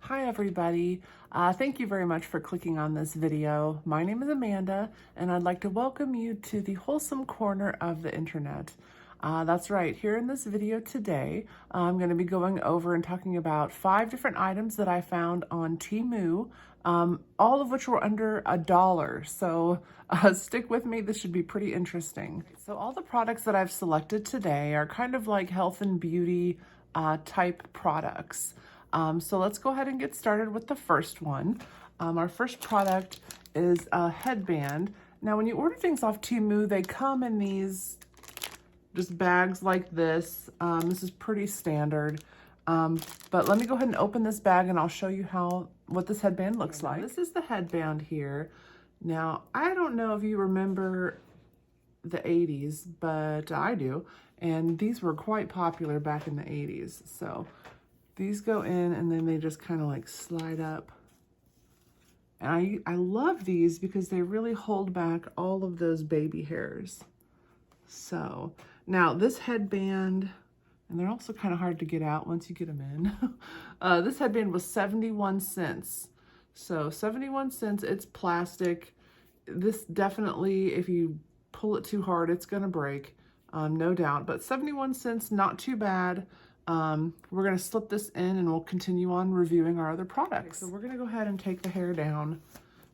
Hi everybody. Thank you very much for clicking on this video. My name is Amanda and I'd like to welcome you to the wholesome corner of the internet. That's right, here in this video today, I'm going to be going over and talking about 5 different items that I found on TEMU, all of which were under $1. So stick with me, this should be pretty interesting. So all the products that I've selected today are kind of like health and beauty type products. So let's go ahead and get started with the first one. Our first product is a headband. Now, when you order things off Temu, they come in these just bags like this. This is pretty standard. But let me go ahead and open this bag and I'll show you what this headband looks like. This is the headband here. Now, I don't know if you remember the 80s, but I do. And these were quite popular back in the 80s. So these go in and then they just kind of like slide up. And I love these because they really hold back all of those baby hairs. So now this headband, and they're also kind of hard to get out once you get them in. This headband was 71 cents. So 71 cents, it's plastic. This definitely, if you pull it too hard, it's gonna break, no doubt. But 71 cents, not too bad. We're gonna slip this in and we'll continue on reviewing our other products. Okay, so we're gonna go ahead and take the hair down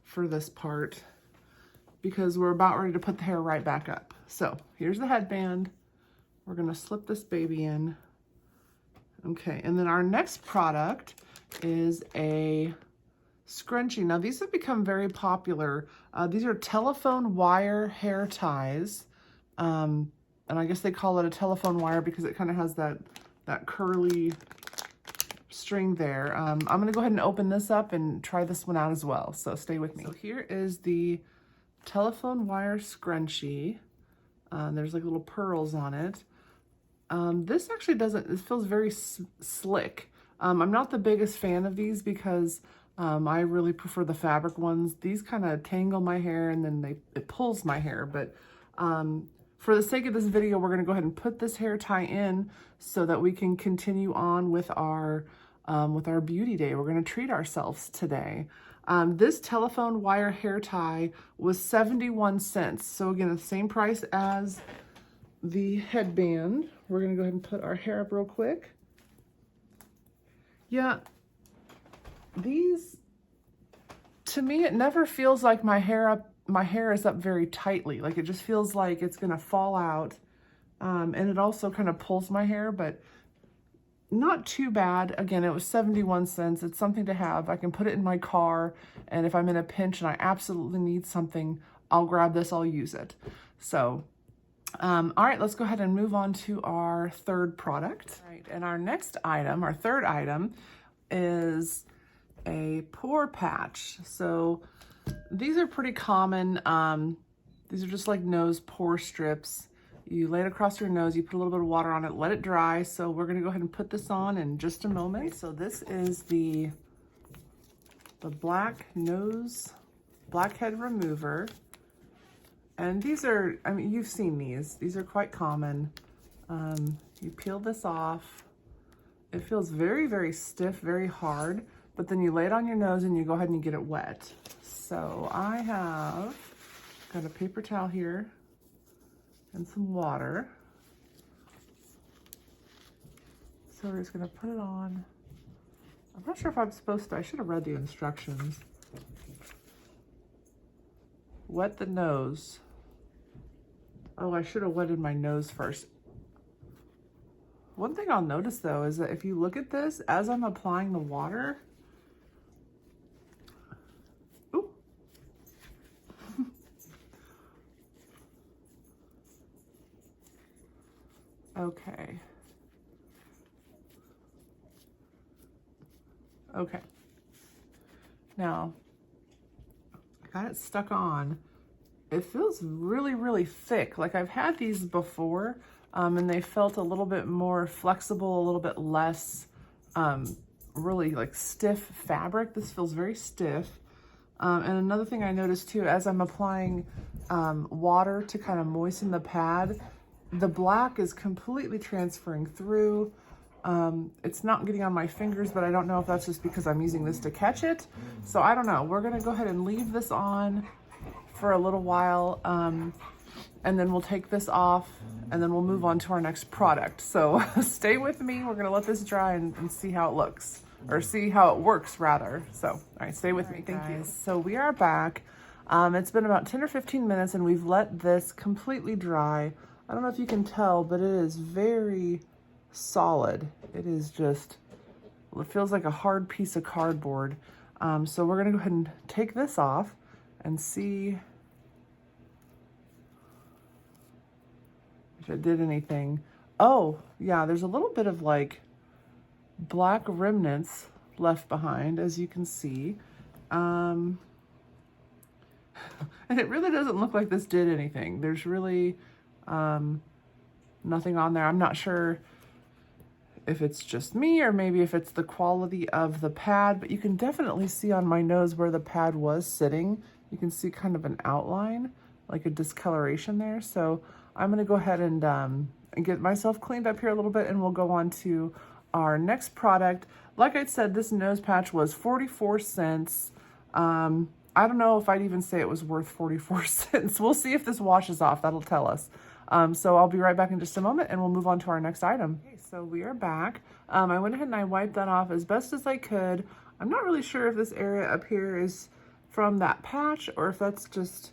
for this part because we're about ready to put the hair right back up. So here's the headband. We're gonna slip this baby in. Okay, and then our next product is a scrunchie. Now these have become very popular. These are telephone wire hair ties. And I guess they call it a telephone wire because it kind of has that curly string there. I'm gonna go ahead and open this up and try this one out as well, so stay with me. So here is the telephone wire scrunchie. There's like little pearls on it. This actually it feels very slick. I'm not the biggest fan of these because I really prefer the fabric ones. These kind of tangle my hair and then it pulls my hair, but for the sake of this video, we're gonna go ahead and put this hair tie in so that we can continue on with our beauty day. We're gonna treat ourselves today. This telephone wire hair tie was 71 cents. So again, the same price as the headband. We're gonna go ahead and put our hair up real quick. Yeah, these, to me, it never feels like my hair is up very tightly. Like it just feels like it's gonna fall out. And it also kind of pulls my hair, but not too bad. Again, it was 71 cents. It's something to have. I can put it in my car, and if I'm in a pinch and I absolutely need something, I'll grab this, I'll use it. So, all right, let's go ahead and move on to our third product. All right, and our next item, our third item, is a pore patch. So these are pretty common. These are just like nose pore strips. You lay it across your nose, you put a little bit of water on it, let it dry. So we're gonna go ahead and put this on in just a moment. So this is the blackhead remover. And these are, I mean, you've seen these. These are quite common. You peel this off. It feels very, very stiff, very hard, but then you lay it on your nose and you go ahead and you get it wet. So I have got a paper towel here and some water. So we're just gonna put it on. I'm not sure if I'm supposed to, I should have read the instructions. Wet the nose. Oh, I should have wetted my nose first. One thing I'll notice though is that if you look at this, as I'm applying the water, okay. Okay. Now, I got it stuck on. It feels really, really thick. Like I've had these before, and they felt a little bit more flexible, a little bit less really like stiff fabric. This feels very stiff. And another thing I noticed too, as I'm applying water to kind of moisten the pad, the black is completely transferring through. It's not getting on my fingers, but I don't know if that's just because I'm using this to catch it. So I don't know. We're gonna go ahead and leave this on for a little while, and then we'll take this off, and then we'll move on to our next product. So stay with me. We're gonna let this dry and see how it looks, or see how it works rather. So, all right, stay with me, thank you. So we are back. It's been about 10 or 15 minutes and we've let this completely dry. I don't know if you can tell, but it is very solid. It is just, well, it feels like a hard piece of cardboard. So we're gonna go ahead and take this off and see if it did anything. Oh, yeah, there's a little bit of like black remnants left behind, as you can see. And it really doesn't look like this did anything. There's really nothing on there. I'm not sure if it's just me or maybe if it's the quality of the pad, but you can definitely see on my nose where the pad was sitting. You can see kind of an outline, like a discoloration there. So I'm gonna go ahead and get myself cleaned up here a little bit, and we'll go on to our next product. Like I said, this nose patch was 44 cents. I don't know if I'd even say it was worth 44 cents. We'll see if this washes off, that'll tell us. So I'll be right back in just a moment and we'll move on to our next item. Okay, so we are back. I went ahead and I wiped that off as best as I could. I'm not really sure if this area up here is from that patch or if that's just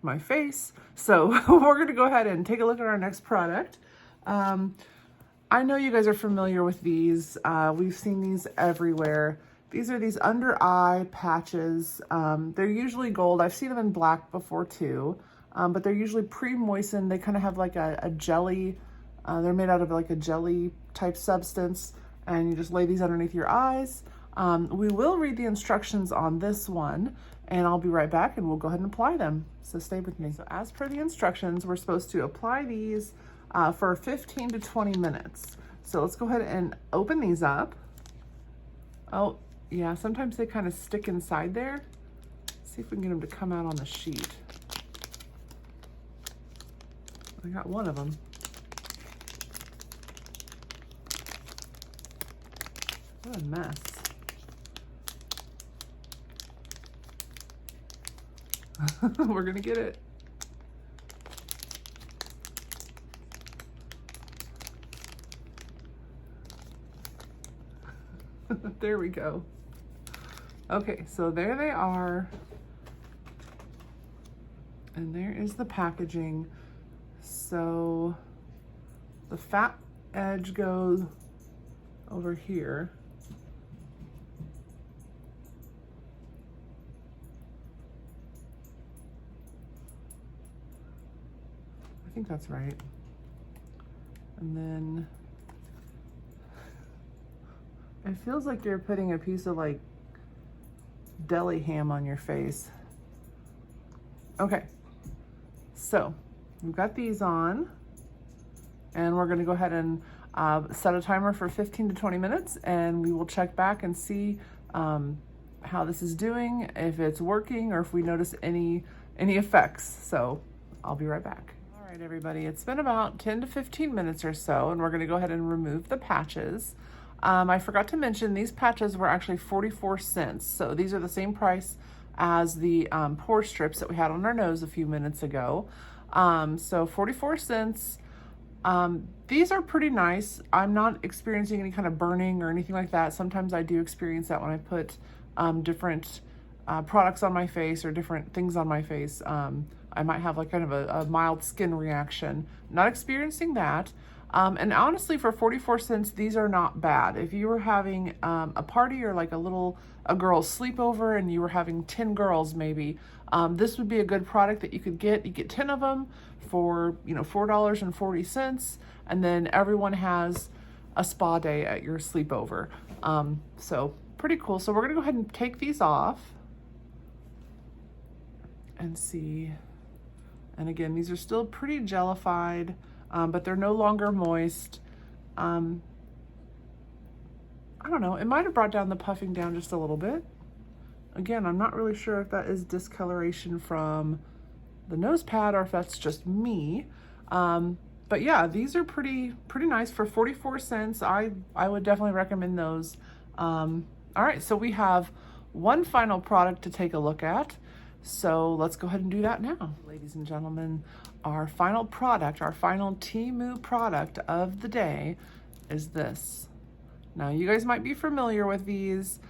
my face. So we're gonna go ahead and take a look at our next product. I know you guys are familiar with these. We've seen these everywhere. These are these under eye patches. They're usually gold. I've seen them in black before too, but they're usually pre-moistened. They kind of have like a jelly. They're made out of like a jelly type substance, and you just lay these underneath your eyes. We will read the instructions on this one, and I'll be right back and we'll go ahead and apply them. So stay with me. So as per the instructions, we're supposed to apply these for 15 to 20 minutes. So let's go ahead and open these up. Oh, yeah, sometimes they kind of stick inside there. Let's see if we can get them to come out on the sheet. I got one of them. What a mess. We're gonna get it. There we go. Okay, so there they are. And there is the packaging. So the fat edge goes over here. I think that's right. And then it feels like you're putting a piece of like deli ham on your face. Okay, so we've got these on, and we're gonna go ahead and set a timer for 15 to 20 minutes, and we will check back and see how this is doing, if it's working, or if we notice any effects. So I'll be right back. All right, everybody, it's been about 10 to 15 minutes or so, and we're gonna go ahead and remove the patches. I forgot to mention these patches were actually 44 cents. So these are the same price as the pore strips that we had on our nose a few minutes ago. So 44 cents. These are pretty nice. I'm not experiencing any kind of burning or anything like that. Sometimes I do experience that when I put different products on my face or different things on my face. I might have like kind of a mild skin reaction. Not experiencing that. And honestly, for 44 cents, these are not bad. If you were having a party or like a girl's sleepover and you were having 10 girls maybe, this would be a good product that you could get. You get 10 of them for, you know, $4.40, and then everyone has a spa day at your sleepover. So pretty cool. So we're gonna go ahead and take these off and see. And again, these are still pretty jellified. But they're no longer moist. I don't know, it might have brought down the puffing down just a little bit. Again, I'm not really sure if that is discoloration from the nose pad or if that's just me. But But yeah, these are pretty nice for 44 cents. I would definitely recommend those. All right, so we have one final product to take a look at. So let's go ahead and do that now. Ladies and gentlemen, our final product, our final TEMU product of the day is this. Now, you guys might be familiar with these.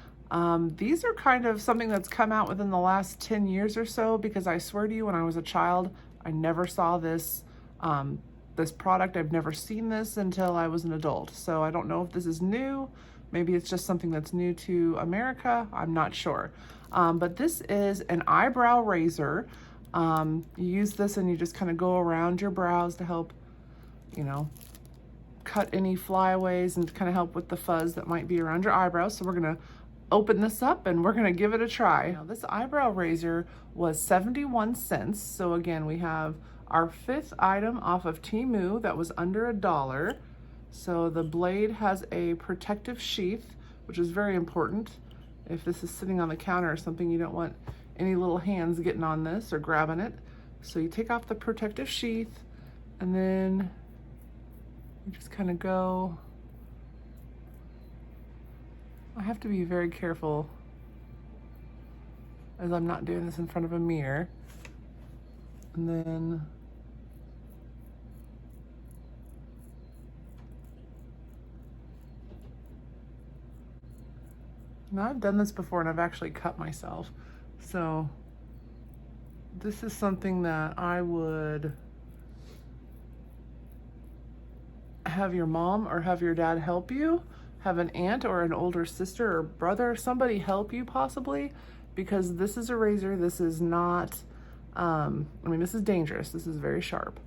These are kind of something that's come out within the last 10 years or so, because I swear to you, when I was a child, I never saw this, this product. I've never seen this until I was an adult. So I don't know if this is new. Maybe it's just something that's new to America. I'm not sure. But this is an eyebrow razor. You use this and you just kind of go around your brows to help, you know, cut any flyaways and kind of help with the fuzz that might be around your eyebrows. So we're gonna open this up and we're gonna give it a try. Now, this eyebrow razor was 71 cents. So again, we have our 5th item off of TEMU that was under $1. So the blade has a protective sheath, which is very important. If this is sitting on the counter or something, you don't want any little hands getting on this or grabbing it. So you take off the protective sheath and then you just kind of go. I have to be very careful as I'm not doing this in front of a mirror. And then now I've done this before and I've actually cut myself. So this is something that I would have your mom or have your dad help you, have an aunt or an older sister or brother, somebody help you possibly, because this is a razor. This is not, I mean, this is dangerous. This is very sharp.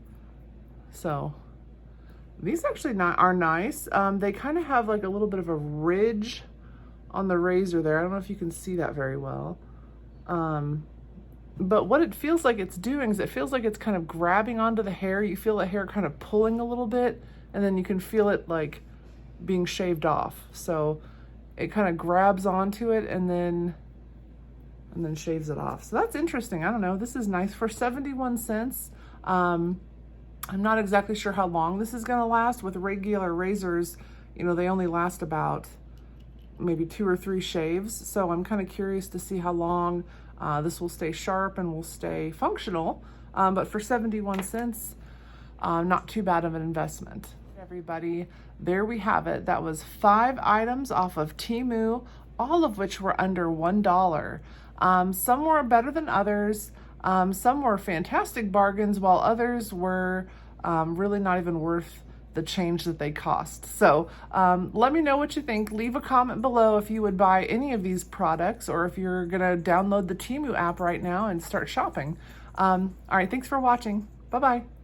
So these actually are nice. They kind of have like a little bit of a ridge on the razor there. I don't know if you can see that very well. But what it feels like it's doing is it feels like it's kind of grabbing onto the hair. You feel the hair kind of pulling a little bit, and then you can feel it like being shaved off. So it kind of grabs onto it and then shaves it off. So that's interesting. I don't know. This is nice for 71 cents. I'm not exactly sure how long this is going to last. With regular razors, you know, they only last about maybe 2 or 3 shaves. So I'm kind of curious to see how long this will stay sharp and will stay functional. But for 71 cents, not too bad of an investment. Everybody, there we have it. That was 5 items off of TEMU, all of which were under $1. Some were better than others. Some were fantastic bargains, while others were really not even worth the change that they cost. So let me know what you think. Leave a comment below if you would buy any of these products, or if you're gonna download the TEMU app right now and start shopping. All right, thanks for watching. Bye-bye.